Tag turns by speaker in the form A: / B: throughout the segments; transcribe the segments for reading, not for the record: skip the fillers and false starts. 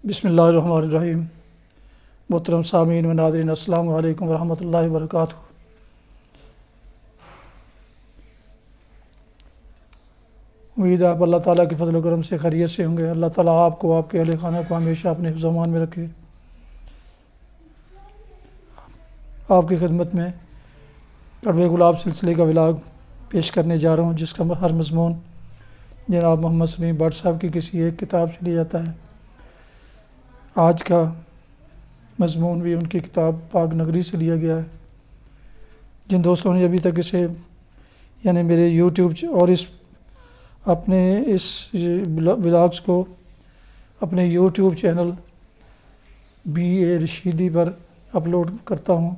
A: بسم اللہ الرحمن الرحیم۔ محترم سامعین و ناظرین، السلام علیکم ورحمۃ اللہ وبرکاتہ۔ امید ہے آپ اللہ تعالیٰ کے فضل و کرم سے خیریت سے ہوں گے۔ اللہ تعالیٰ آپ کو، آپ کے اہل خانہ کو ہمیشہ اپنے حفظ و امان میں رکھے۔ آپ کی خدمت میں کڑوے گلاب سلسلے کا ولاگ پیش کرنے جا رہا ہوں، جس کا ہر مضمون جناب محمد سلیم بٹ صاحب کی کسی ایک کتاب سے لیا جاتا ہے۔ آج کا مضمون بھی ان کی کتاب پاک نگری سے لیا گیا ہے۔ جن دوستوں نے ابھی تک اسے یعنی میرے یوٹیوب اور اپنے اس ولاگس کو اپنے یوٹیوب چینل BA رشیدی پر اپلوڈ کرتا ہوں،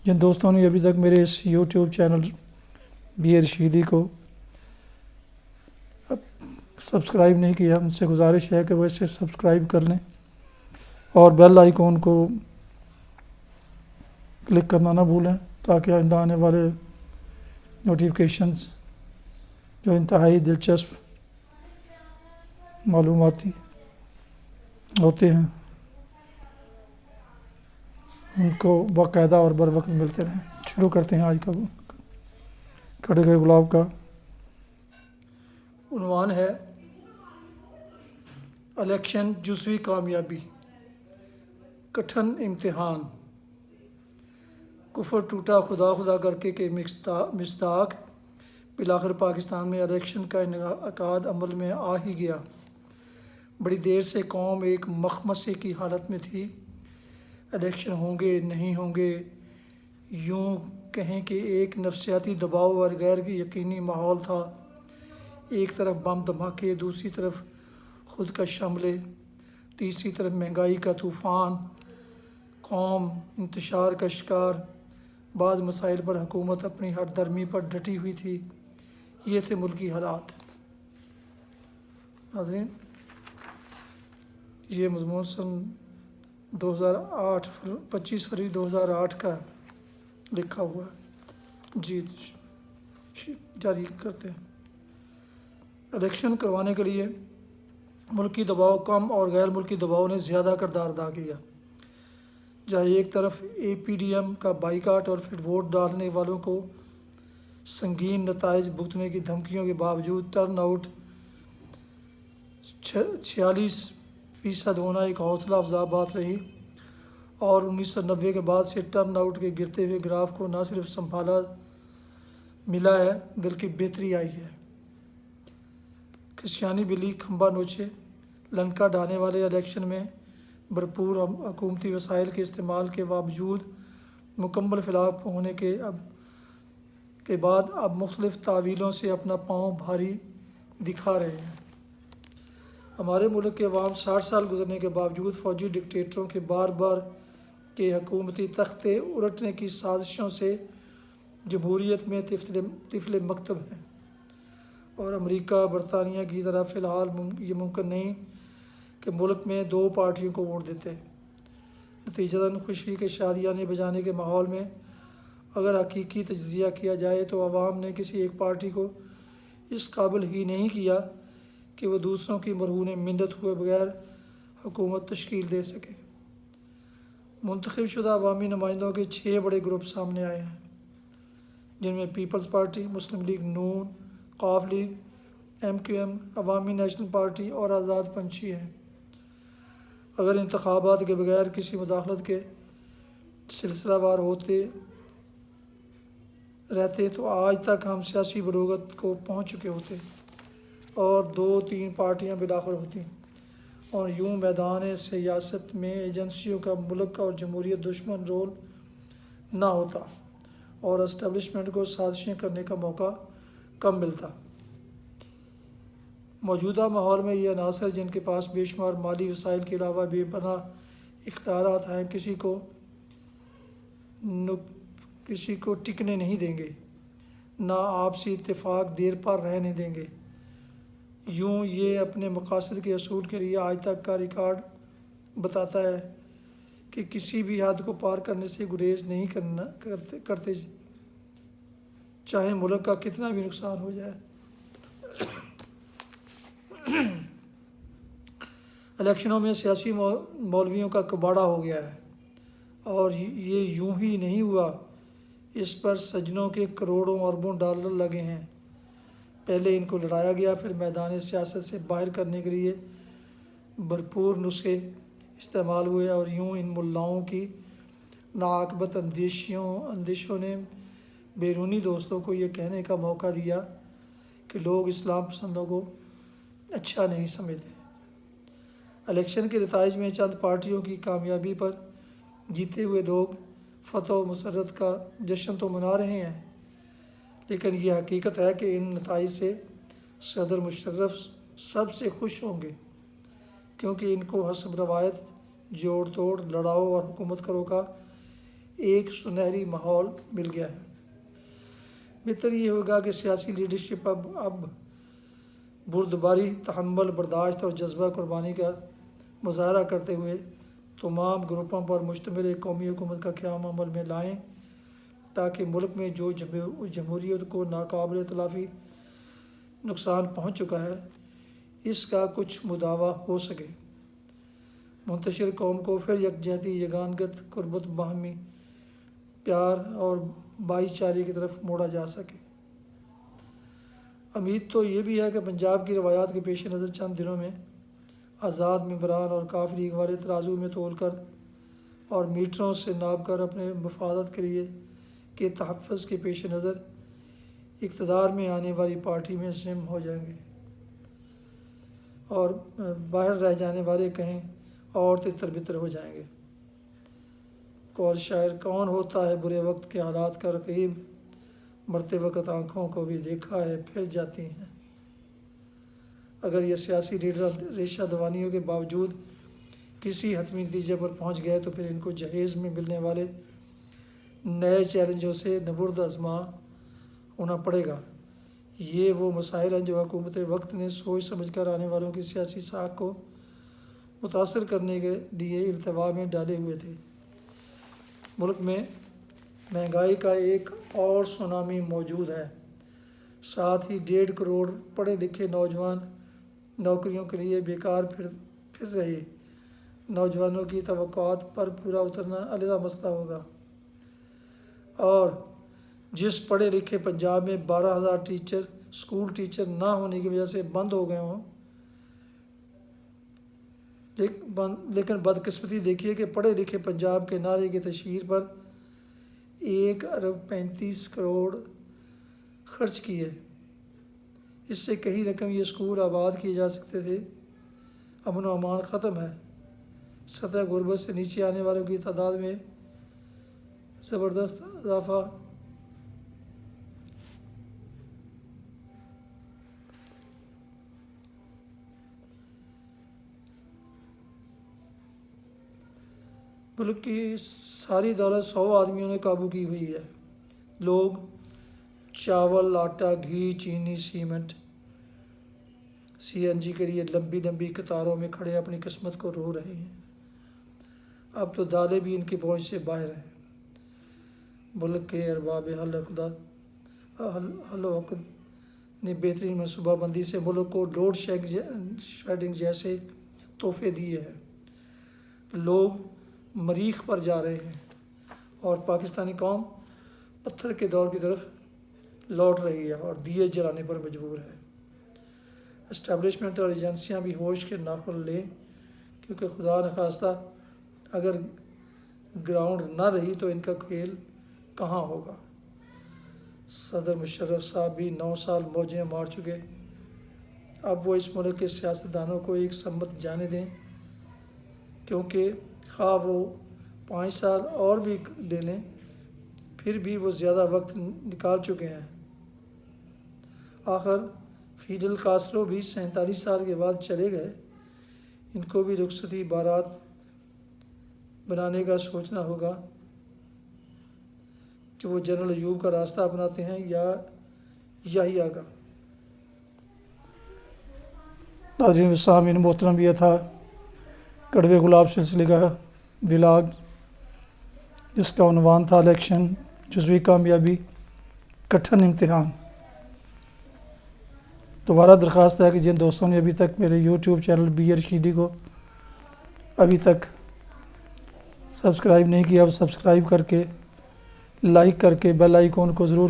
A: جن دوستوں نے ابھی تک میرے اس یوٹیوب چینل BA رشیدی کو سبسکرائب نہیں کیا، ان سے گزارش ہے کہ وہ اسے سبسکرائب کر لیں اور بیل آئیکن کو کلک کرنا نہ بھولیں، تاکہ آئندہ آنے والے نوٹیفیکیشنز جو انتہائی دلچسپ معلوماتی ہوتے ہیں ان کو باقاعدہ اور بر وقت ملتے رہیں۔ شروع کرتے ہیں آج کا کڑے گئے گلاب کا عنوان ہے الیکشن جزوی کامیابی، کٹھن امتحان، کفر ٹوٹا خدا خدا کر کے مصداق، بالآخر پاکستان میں الیکشن کا انعقاد عمل میں آ ہی گیا۔ بڑی دیر سے قوم ایک مخمصے کی حالت میں تھی۔ الیکشن ہوں گے نہیں ہوں گے، یوں کہیں کہ ایک نفسیاتی دباؤ اور غیر یقینی ماحول تھا۔ ایک طرف بم دھماکے، دوسری طرف خود کش حملے، تیسری طرف مہنگائی کا طوفان، قوم انتشار کا شکار۔ بعض مسائل پر حکومت اپنی ہٹ درمی پر ڈٹی ہوئی تھی۔ یہ تھے ملکی حالات۔ ناظرین، یہ مضمون سن 25 فروری 2008 کا لکھا ہوا ہے۔ جی جاری کرتے ہیں۔ الیکشن کروانے کے لیے ملکی دباؤ کم اور غیر ملکی دباؤ نے زیادہ کردار ادا کیا۔ جہاں ایک طرف APDM کا بائیکاٹ اور پھر ووٹ ڈالنے والوں کو سنگین نتائج بھگتنے کی دھمکیوں کے باوجود ٹرن آؤٹ 46% ہونا ایک حوصلہ افزا بات رہی، اور 1990 کے بعد سے ٹرن آؤٹ کے گرتے ہوئے گراف کو نہ صرف سنبھالا ملا ہے بلکہ بہتری آئی ہے۔ کشیانی بلی کھمبا نوچے، لنکا ڈھانے والے الیکشن میں بھرپور حکومتی وسائل کے استعمال کے باوجود مکمل فلاح ہونے کے بعد اب مختلف تعویلوں سے اپنا پاؤں بھاری دکھا رہے ہیں۔ ہمارے ملک کے عوام 60 سال گزرنے کے باوجود فوجی ڈکٹیٹروں کے بار بار کے حکومتی تختے الٹنے کی سازشوں سے جمہوریت میں طفل مکتب ہیں، اور امریکہ برطانیہ کی طرح فی الحال یہ ممکن نہیں کہ ملک میں 2 پارٹیوں کو ووٹ دیتے۔ نتیجتاً خوشی کے شادیانے بجانے کے ماحول میں اگر حقیقی تجزیہ کیا جائے تو عوام نے کسی ایک پارٹی کو اس قابل ہی نہیں کیا کہ وہ دوسروں کی مرہون منت ہوئے بغیر حکومت تشکیل دے سکے۔ منتخب شدہ عوامی نمائندوں کے 6 بڑے گروپ سامنے آئے ہیں، جن میں پیپلز پارٹی، مسلم لیگ نون، قاف لیگ، MQM، عوامی نیشنل پارٹی اور آزاد پنچھی ہیں۔ اگر انتخابات کے بغیر کسی مداخلت کے سلسلہ وار ہوتے رہتے تو آج تک ہم سیاسی بلوغت کو پہنچ چکے ہوتے اور 2-3 پارٹیاں بالآخر ہوتی، اور یوں میدان سیاست میں ایجنسیوں کا ملک اور جمہوریت دشمن رول نہ ہوتا اور اسٹیبلشمنٹ کو سازشیں کرنے کا موقع کم ملتا۔ موجودہ ماحول میں یہ عناصر جن کے پاس بے شمار مالی وسائل کے علاوہ بے پناہ اختیارات ہیں کسی کو ٹکنے نہیں دیں گے، نہ آپسی اتفاق دیر پا رہنے دیں گے۔ یوں یہ اپنے مقاصد کے حصول کے لیے آج تک کا ریکارڈ بتاتا ہے کہ کسی بھی حد کو پار کرنے سے گریز نہیں کرتے، چاہے ملک کا کتنا بھی نقصان ہو جائے۔ الیکشنوں میں سیاسی مولویوں کا کباڑہ ہو گیا ہے، اور یہ یوں ہی نہیں ہوا، اس پر سجنوں کے کروڑوں اربوں ڈالر لگے ہیں۔ پہلے ان کو لڑایا گیا، پھر میدان سیاست سے باہر کرنے کے لیے بھرپور نسخے استعمال ہوئے، اور یوں ان ملاؤں کی ناعاقبت اندیشوں نے بیرونی دوستوں کو یہ کہنے کا موقع دیا کہ لوگ اسلام پسندوں کو اچھا نہیں سمجھتے۔ الیکشن کے نتائج میں چند پارٹیوں کی کامیابی پر جیتے ہوئے لوگ فتح و مسرت کا جشن تو منا رہے ہیں، لیکن یہ حقیقت ہے کہ ان نتائج سے صدر مشرف سب سے خوش ہوں گے، کیونکہ ان کو حسب روایت جوڑ توڑ، لڑاؤ اور حکومت کرو کا ایک سنہری ماحول مل گیا ہے۔ بہتر یہ ہوگا کہ سیاسی لیڈرشپ اب بردباری، تحمل، برداشت اور جذبہ قربانی کا مظاہرہ کرتے ہوئے تمام گروپوں پر مشتمل ایک قومی حکومت کا قیام عمل میں لائیں، تاکہ ملک میں جو جمہوریت کو ناقابل تلافی نقصان پہنچ چکا ہے، اس کا کچھ مداوع ہو سکے، منتشر قوم کو پھر یکجہتی، یگانگت، قربت، باہمی پیار اور بھائی چارے کی طرف موڑا جا سکے۔ امید تو یہ بھی ہے کہ پنجاب کی روایات کے پیش نظر چند دنوں میں آزاد ممبران اور کافی لیگ والے ترازو میں تول کر اور میٹروں سے ناپ کر اپنے مفادات کے تحفظ کے پیش نظر اقتدار میں آنے والی پارٹی میں ضم ہو جائیں گے، اور باہر رہ جانے والے کہیں اور تتر بتر ہو جائیں گے۔ قول شاعر، کون ہوتا ہے برے وقت کے حالات کا رقیب، مرتے وقت آنکھوں کو بھی دیکھا ہے پھر جاتی ہیں۔ اگر یہ سیاسی لیڈر ریشہ دوانیوں کے باوجود کسی حتمی نتیجے پر پہنچ گئے تو پھر ان کو جہیز میں ملنے والے نئے چیلنجوں سے نبرد آزما ہونا پڑے گا۔ یہ وہ مسائل ہیں جو حکومت وقت نے سوچ سمجھ کر آنے والوں کی سیاسی ساکھ کو متاثر کرنے کے لیے التوا میں ڈالے ہوئے تھے۔ ملک میں مہنگائی کا ایک اور سونامی موجود ہے، ساتھ ہی 1.5 کروڑ پڑھے لکھے نوجوان نوکریوں کے لیے بیکار پھر رہے نوجوانوں کی توقعات پر پورا اترنا علیحدہ مسئلہ ہوگا، اور جس پڑھے لکھے پنجاب میں 12,000 ٹیچر اسکول ٹیچر نہ ہونے کی وجہ سے بند ہو گئے ہوں، لیکن بدقسمتی دیکھیے کہ پڑھے لکھے پنجاب کے نعرے کی تشہیر پر 1 ارب 35 کروڑ خرچ کیے۔ اس سے کہیں رقم یہ اسکول آباد کیے جا سکتے تھے۔ امن و امان ختم ہے، سطح غربت سے نیچے آنے والوں کی تعداد میں زبردست اضافہ ملک کی ساری دولت 100 آدمیوں نے قابو کی ہوئی ہے۔ لوگ چاول، آٹا، گھی، چینی، سیمنٹ، CNG کے لیے لمبی لمبی قطاروں میں کھڑے اپنی قسمت کو رو رہے ہیں۔ اب تو دالیں بھی ان کی پہنچ سے باہر ہیں۔ ملک کے ارباب حل و عقد نے بہترین منصوبہ بندی سے ملک کو لوڈ شیڈنگ جیسے تحفے دیے ہیں۔ لوگ مریخ پر جا رہے ہیں اور پاکستانی قوم پتھر کے دور کی طرف لوٹ رہی ہے اور دیے جلانے پر مجبور ہے۔ اسٹیبلشمنٹ اور ایجنسیاں بھی ہوش کے ناخن لیں، کیونکہ خدا نخواستہ اگر گراؤنڈ نہ رہی تو ان کا کھیل کہاں ہوگا۔ صدر مشرف صاحب بھی 9 سال موجیں مار چکے، اب وہ اس ملک کے سیاستدانوں کو ایک سمت جانے دیں، کیونکہ خواہ وہ 5 سال اور بھی لے لیں، پھر بھی وہ زیادہ وقت نکال چکے ہیں۔ آخر فیڈل کاسٹرو بھی 47 سال کے بعد چلے گئے، ان کو بھی رخصتی بارات بنانے کا سوچنا ہوگا کہ وہ جنرل ایوب کا راستہ اپناتے ہیں یا یحییٰ کا۔ ناظرین و سامعین محترم، یہ تھا کڑوے گلاب سلسلے کا ولاگ، جس کا عنوان تھا الیکشن، جزوی کامیابی، کٹھن امتحان۔ دوبارہ درخواست ہے کہ جن دوستوں نے ابھی تک میرے YouTube چینل BA رشیدی کو ابھی تک سبسکرائب نہیں کیا اب سبسکرائب کر کے لائک کر کے بیل آئیکن کو ضرور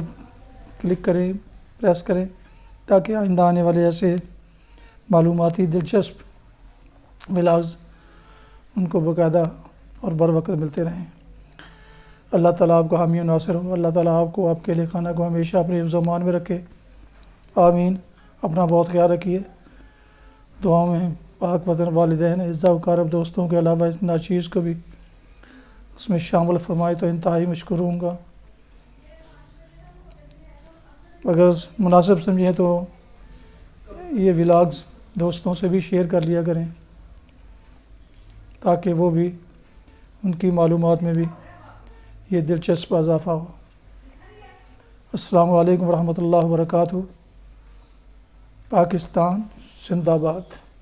A: کلک کریں، پریس کریں، تاکہ آئندہ آنے والے ایسے معلوماتی دلچسپ ولاگز ان کو باقاعدہ اور بر وقت ملتے رہیں۔ اللہ تعالیٰ آپ کو حامی و ناصر ہو، اللہ تعالیٰ آپ کو، آپ کے اہل خانہ کو ہمیشہ اپنے حفظ و امان میں رکھے، آمین۔ اپنا بہت خیال رکھیے، دعاؤں میں پاک وطن والدین اعزاء و اقارب دوستوں کے علاوہ اس ناچیز کو بھی اس میں شامل فرمائے تو انتہائی مشکور ہوں گا۔ اگر مناسب سمجھیں تو یہ ولاگز دوستوں سے بھی شیئر کر لیا کریں، تاکہ وہ بھی ان کی معلومات میں بھی یہ دلچسپ اضافہ ہو۔ السلام علیکم ورحمۃ اللہ وبرکاتہ۔ پاکستان زندہ باد۔